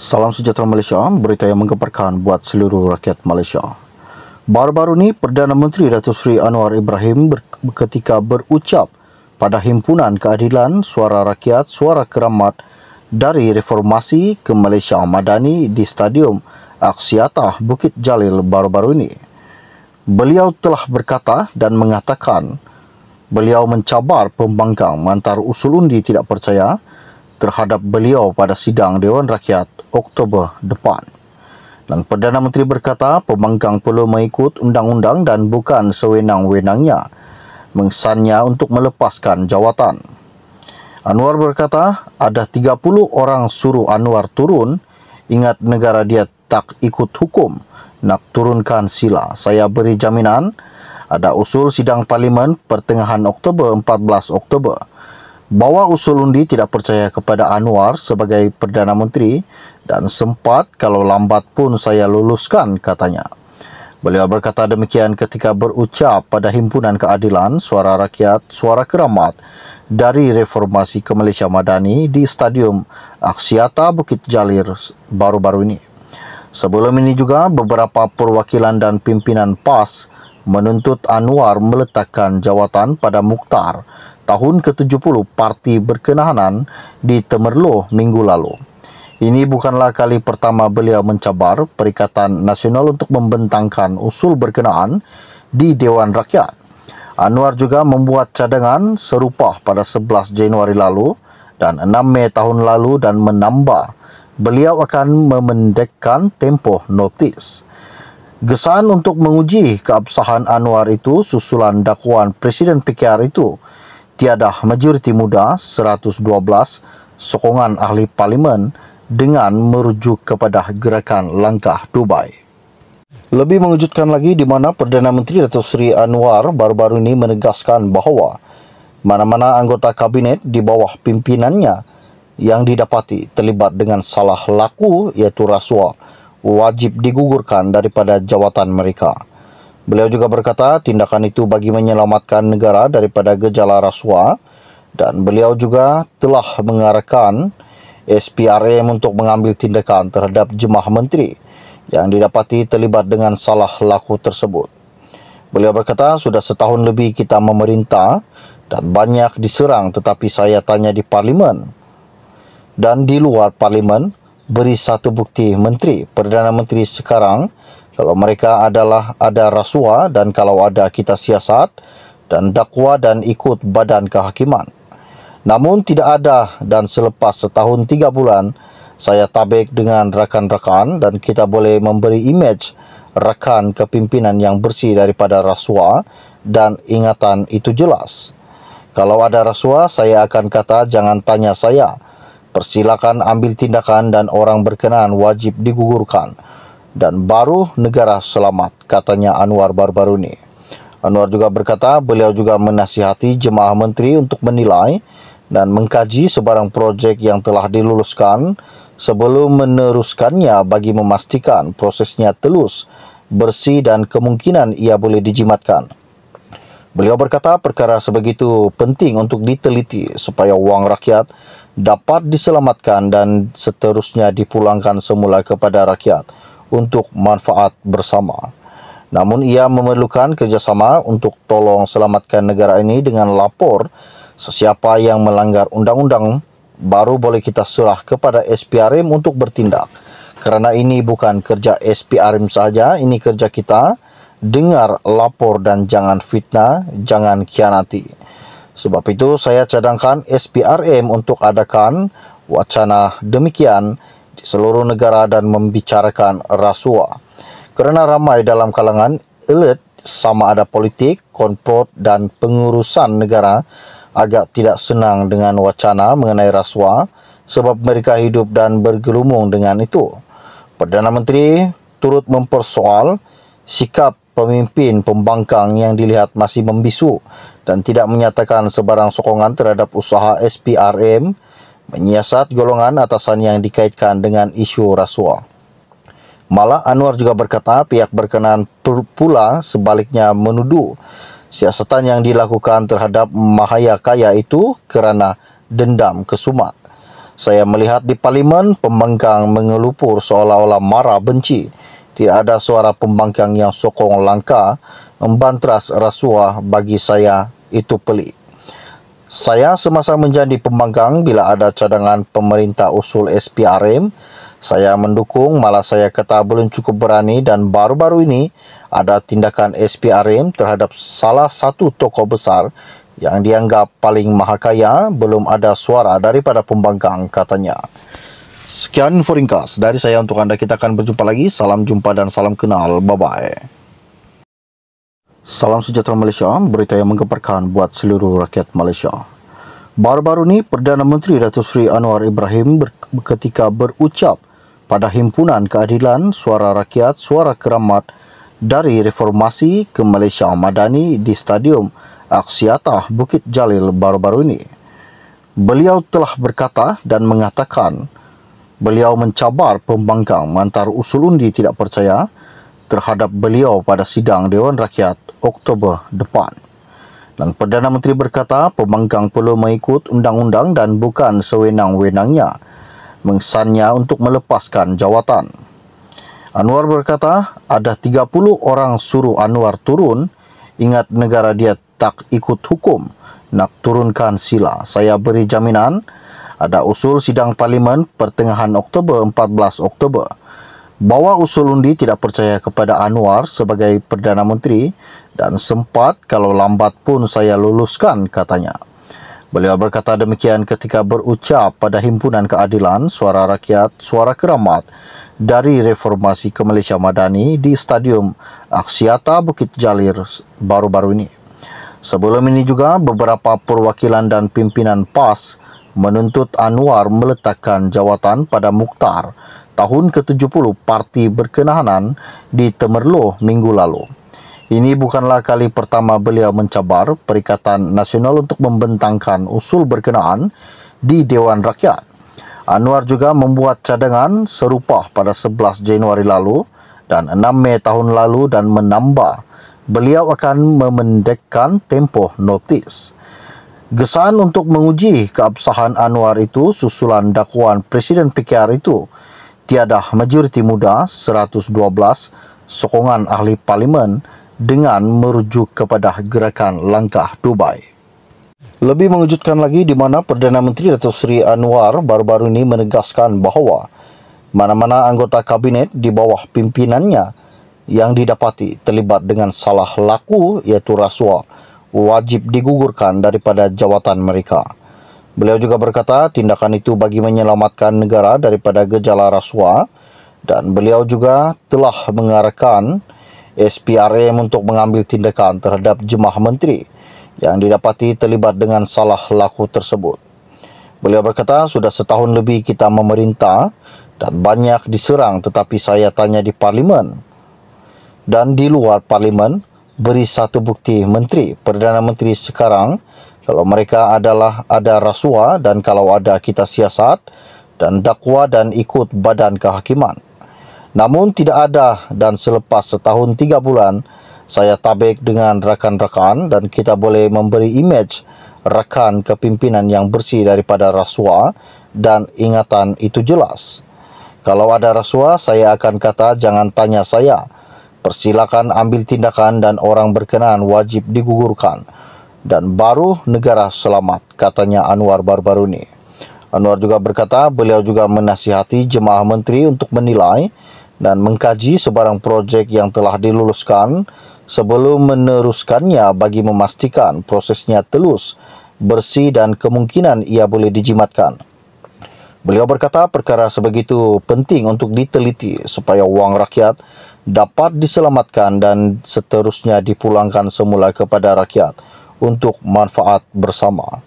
Salam sejahtera Malaysia, berita yang menggemparkan buat seluruh rakyat Malaysia. Baru-baru ini, Perdana Menteri Datuk Seri Anwar Ibrahim ketika berucap pada Himpunan Keadilan Suara Rakyat Suara Keramat dari Reformasi ke Malaysia Madani di Stadium Aksiata Bukit Jalil baru-baru ini. Beliau telah berkata dan mengatakan beliau mencabar pembangkang mengantar usul undi tidak percaya terhadap beliau pada sidang Dewan Rakyat Oktober depan. Dan Perdana Menteri berkata pembangkang perlu mengikut undang-undang dan bukan sewenang-wenangnya mengesannya untuk melepaskan jawatan. Anwar berkata ada 30 orang suruh Anwar turun. Ingat negara dia tak ikut hukum, nak turunkan sila. Saya beri jaminan ada usul sidang parlimen pertengahan Oktober 14 Oktober. Bawa usul undi tidak percaya kepada Anwar sebagai Perdana Menteri dan sempat kalau lambat pun saya luluskan, katanya. Beliau berkata demikian ketika berucap pada Himpunan Keadilan Suara Rakyat Suara Keramat dari Reformasi ke Malaysia Madani di Stadium Aksiata Bukit Jalil baru-baru ini. Sebelum ini juga beberapa perwakilan dan pimpinan PAS menuntut Anwar meletakkan jawatan pada Mukhtar tahun ke-70 Parti Berkenahanan di Temerloh minggu lalu. Ini bukanlah kali pertama beliau mencabar Perikatan Nasional untuk membentangkan usul berkenaan di Dewan Rakyat. Anwar juga membuat cadangan serupa pada 11 Januari lalu dan 6 Mei tahun lalu dan menambah beliau akan memendekkan tempoh notis. Gesaan untuk menguji keabsahan Anwar itu susulan dakwaan Presiden PKR itu tiada majoriti muda 112 sokongan ahli parlimen dengan merujuk kepada gerakan langkah Dubai. Lebih mengejutkan lagi di mana Perdana Menteri Datuk Seri Anwar baru-baru ini menegaskan bahawa mana-mana anggota kabinet di bawah pimpinannya yang didapati terlibat dengan salah laku iaitu rasuah wajib digugurkan daripada jawatan mereka. Beliau juga berkata tindakan itu bagi menyelamatkan negara daripada gejala rasuah dan beliau juga telah mengarahkan SPRM untuk mengambil tindakan terhadap jemaah menteri yang didapati terlibat dengan salah laku tersebut. Beliau berkata sudah setahun lebih kita memerintah dan banyak diserang, tetapi saya tanya di parlimen dan di luar parlimen, beri satu bukti menteri, Perdana Menteri sekarang kalau mereka ada rasuah dan kalau ada kita siasat dan dakwa dan ikut badan kehakiman. Namun tidak ada dan selepas setahun 3 bulan saya tabik dengan rakan-rakan dan kita boleh memberi imej rakan kepimpinan yang bersih daripada rasuah dan ingatan itu jelas. Kalau ada rasuah saya akan kata jangan tanya saya. Persilakan ambil tindakan dan orang berkenaan wajib digugurkan. Dan baru negara selamat, katanya Anwar baru-baru ini. Anwar juga berkata beliau juga menasihati jemaah menteri untuk menilai dan mengkaji sebarang projek yang telah diluluskan sebelum meneruskannya bagi memastikan prosesnya telus, bersih dan kemungkinan ia boleh dijimatkan. Beliau berkata perkara sebegitu penting untuk diteliti supaya wang rakyat dapat diselamatkan dan seterusnya dipulangkan semula kepada rakyat untuk manfaat bersama. Namun ia memerlukan kerjasama untuk tolong selamatkan negara ini dengan lapor sesiapa yang melanggar undang-undang baru boleh kita serah kepada SPRM untuk bertindak. Kerana ini bukan kerja SPRM saja, ini kerja kita. Dengar, lapor dan jangan fitnah, jangan khianati. Sebab itu saya cadangkan SPRM untuk adakan wacana demikian di seluruh negara dan membicarakan rasuah. Kerana ramai dalam kalangan elit sama ada politik, konprot dan pengurusan negara agak tidak senang dengan wacana mengenai rasuah sebab mereka hidup dan bergelumung dengan itu. Perdana Menteri turut mempersoal sikap pemimpin pembangkang yang dilihat masih membisu dan tidak menyatakan sebarang sokongan terhadap usaha SPRM menyiasat golongan atasan yang dikaitkan dengan isu rasuah. Malah Anwar juga berkata pihak berkenaan pula sebaliknya menuduh siasatan yang dilakukan terhadap mahaya kaya itu kerana dendam kesumat. Saya melihat di parlimen pembangkang mengelupur seolah-olah marah benci. Tidak ada suara pembangkang yang sokong langkah membantras rasuah. Bagi saya itu pelik. Saya semasa menjadi pembangkang bila ada cadangan pemerintah usul SPRM, saya mendukung, malah saya kata belum cukup berani, dan baru-baru ini ada tindakan SPRM terhadap salah satu tokoh besar yang dianggap paling mahakaya. Belum ada suara daripada pembangkang, katanya. Sekian info ringkas dari saya untuk anda. Kita akan berjumpa lagi. Salam jumpa dan salam kenal. Bye-bye. Salam sejahtera Malaysia, berita yang menggemparkan buat seluruh rakyat Malaysia. Baru-baru ini, Perdana Menteri Datuk Seri Anwar Ibrahim ketika berucap pada Himpunan Keadilan Suara Rakyat Suara Keramat dari Reformasi ke Malaysia Madani di Stadium Aksiata Bukit Jalil baru-baru ini. Beliau telah berkata dan mengatakan beliau mencabar pembangkang mengantar usul undi tidak percaya terhadap beliau pada sidang Dewan Rakyat Oktober depan. Dan Perdana Menteri berkata pembangkang perlu mengikut undang-undang dan bukan sewenang-wenangnya mengesannya untuk melepaskan jawatan. Anwar berkata ada 30 orang suruh Anwar turun. Ingat, negara dia tak ikut hukum, nak turunkan sila. Saya beri jaminan ada usul sidang parlimen pertengahan Oktober, 14 Oktober. Bawa usul undi tidak percaya kepada Anwar sebagai Perdana Menteri dan sempat kalau lambat pun saya luluskan, katanya. Beliau berkata demikian ketika berucap pada Himpunan Keadilan Suara Rakyat Suara Keramat dari Reformasi ke Malaysia Madani di Stadium Aksiata Bukit Jalil baru-baru ini. Sebelum ini juga beberapa perwakilan dan pimpinan PAS menuntut Anwar meletakkan jawatan pada Mukhtar tahun ke-70 Parti Berkenahanan di Temerloh minggu lalu. Ini bukanlah kali pertama beliau mencabar Perikatan Nasional untuk membentangkan usul berkenaan di Dewan Rakyat. Anwar juga membuat cadangan serupa pada 11 Januari lalu dan 6 Mei tahun lalu dan menambah beliau akan memendekkan tempoh notis. Gesaan untuk menguji keabsahan Anwar itu susulan dakwaan Presiden PKR itu tiada majoriti muda 112 sokongan ahli parlimen dengan merujuk kepada gerakan langkah Dubai. Lebih mengejutkan lagi di mana Perdana Menteri Datuk Seri Anwar baru-baru ini menegaskan bahawa mana-mana anggota kabinet di bawah pimpinannya yang didapati terlibat dengan salah laku iaitu rasuah wajib digugurkan daripada jawatan mereka. Beliau juga berkata tindakan itu bagi menyelamatkan negara daripada gejala rasuah dan beliau juga telah mengarahkan SPRM untuk mengambil tindakan terhadap jemaah menteri yang didapati terlibat dengan salah laku tersebut. Beliau berkata sudah setahun lebih kita memerintah dan banyak diserang, tetapi saya tanya di parlimen dan di luar parlimen, beri satu bukti menteri, Perdana Menteri sekarang kalau mereka adalah ada rasuah dan kalau ada kita siasat dan dakwa dan ikut badan kehakiman. Namun tidak ada, dan selepas setahun 3 bulan saya tabik dengan rakan-rakan dan kita boleh memberi imej rakan kepimpinan yang bersih daripada rasuah dan ingatan itu jelas. Kalau ada rasuah saya akan kata jangan tanya saya. Persilakan ambil tindakan dan orang berkenaan wajib digugurkan dan baru negara selamat, katanya Anwar baru-baru ini. Anwar juga berkata beliau juga menasihati jemaah menteri untuk menilai dan mengkaji sebarang projek yang telah diluluskan sebelum meneruskannya bagi memastikan prosesnya telus, bersih dan kemungkinan ia boleh dijimatkan. Beliau berkata perkara sebegitu penting untuk diteliti supaya wang rakyat dapat diselamatkan dan seterusnya dipulangkan semula kepada rakyat untuk manfaat bersama.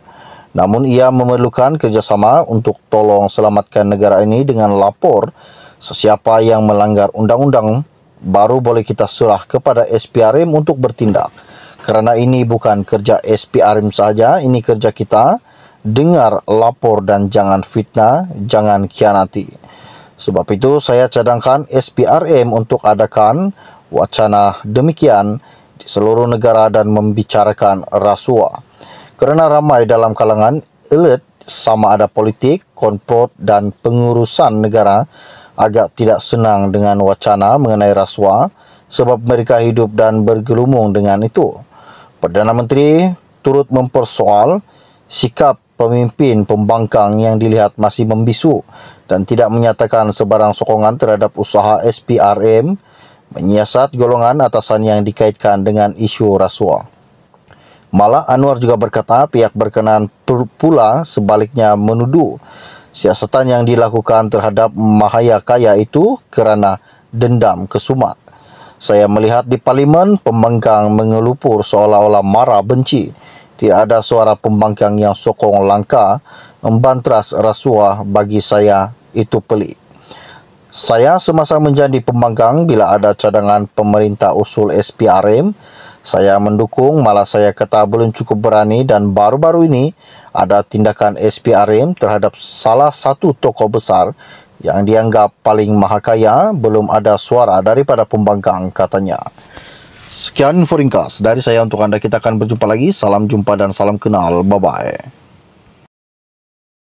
Namun ia memerlukan kerjasama untuk tolong selamatkan negara ini dengan lapor sesiapa yang melanggar undang-undang baru boleh kita serah kepada SPRM untuk bertindak. Kerana ini bukan kerja SPRM saja, ini kerja kita. Dengar, lapor dan jangan fitnah, jangan khianati. Sebab itu saya cadangkan SPRM untuk adakan wacana demikian di seluruh negara dan membicarakan rasuah. Kerana ramai dalam kalangan elit sama ada politik, konprot dan pengurusan negara agak tidak senang dengan wacana mengenai rasuah sebab mereka hidup dan bergelumung dengan itu. Perdana Menteri turut mempersoal sikap pemimpin pembangkang yang dilihat masih membisu dan tidak menyatakan sebarang sokongan terhadap usaha SPRM menyiasat golongan atasan yang dikaitkan dengan isu rasuah. Malah Anwar juga berkata pihak berkenaan pula sebaliknya menuduh siasatan yang dilakukan terhadap Mahaya Kaya itu kerana dendam kesumat. Saya melihat di parlimen pembangkang mengelupur seolah-olah marah benci. Tidak ada suara pembangkang yang sokong langkah membantras rasuah. Bagi saya itu pelik. Saya semasa menjadi pembangkang bila ada cadangan pemerintah usul SPRM, saya mendukung, malah saya kata belum cukup berani dan baru-baru ini ada tindakan SPRM terhadap salah satu tokoh besar yang dianggap paling mahakaya, belum ada suara daripada pembangkang, katanya. Sekian info ringkas dari saya untuk anda. Kita akan berjumpa lagi. Salam jumpa dan salam kenal. Bye-bye.